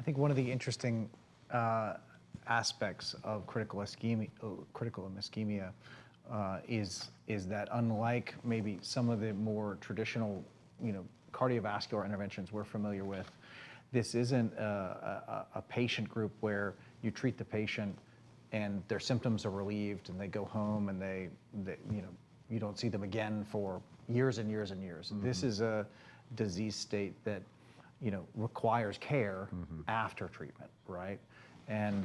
I think one of the interesting aspects of critical ischemia is that unlike maybe some of the more traditional, cardiovascular interventions we're familiar with, this isn't a patient group where you treat the patient and their symptoms are relieved and they go home and they you don't see them again for years and years and years. Mm-hmm. This is a disease state that requires care after treatment, right? And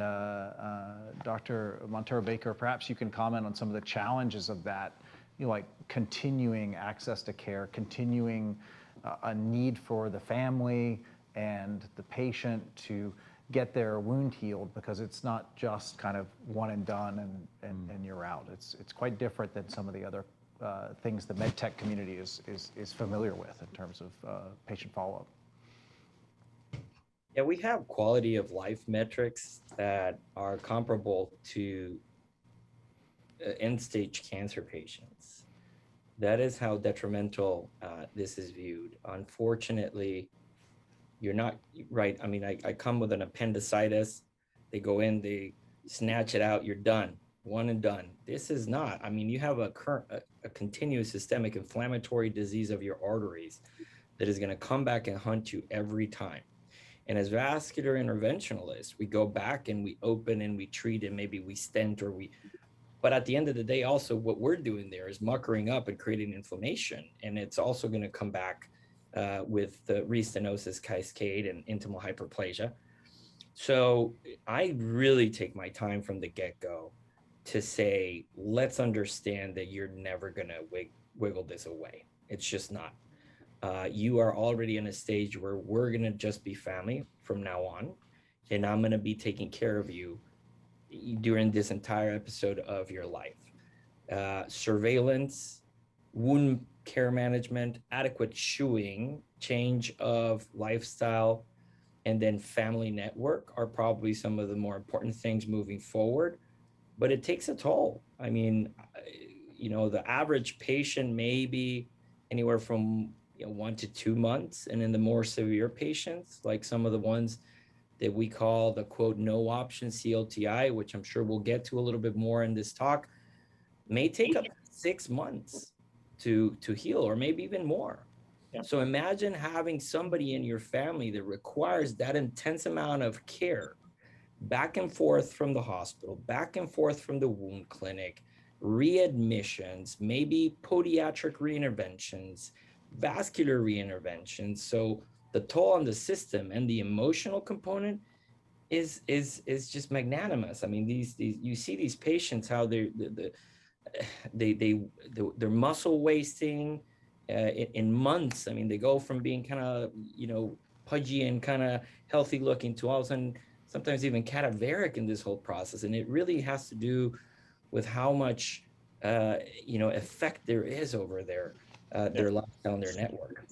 Dr. Montero-Baker, perhaps you can comment on some of the challenges of that, like continuing access to care, continuing a need for the family and the patient to get their wound healed, because it's not just kind of one and done and you're out. It's quite different than some of the other things the med tech community is familiar with in terms of patient follow-up. Yeah, we have quality of life metrics that are comparable to end-stage cancer patients. That is how detrimental this is viewed. Unfortunately, you're not right. I mean, I come with an appendicitis. They go in, they snatch it out, you're done, one and done. This is not. I mean, you have a continuous systemic inflammatory disease of your arteries that is going to come back and hunt you every time. And as vascular interventionalists, we go back and we open and we treat and maybe we stent but at the end of the day, also what we're doing there is muckering up and creating inflammation. And it's also going to come back with the restenosis cascade and intimal hyperplasia. So I really take my time from the get-go to say, let's understand that you're never going to wiggle this away. It's just not. You are already in a stage where we're going to just be family from now on, and I'm going to be taking care of you during this entire episode of your life. Surveillance, wound care management, adequate shoeing, change of lifestyle, and then family network are probably some of the more important things moving forward. But it takes a toll. I mean, the average patient may be anywhere from 1 to 2 months. And in the more severe patients, like some of the ones that we call the quote, no option CLTI, which I'm sure we'll get to a little bit more in this talk, may take up to 6 months to heal, or maybe even more. Yeah. So imagine having somebody in your family that requires that intense amount of care, back and forth from the hospital, back and forth from the wound clinic, readmissions, maybe podiatric reinterventions, vascular reinterventions. So the toll on the system and the emotional component is just magnanimous. I mean, these you see these patients, how they're muscle wasting in months. I mean, they go from being kind of pudgy and kind of healthy looking to all of a sudden sometimes even cadaveric in this whole process. And it really has to do with how much effect there is over their lifestyle and their network.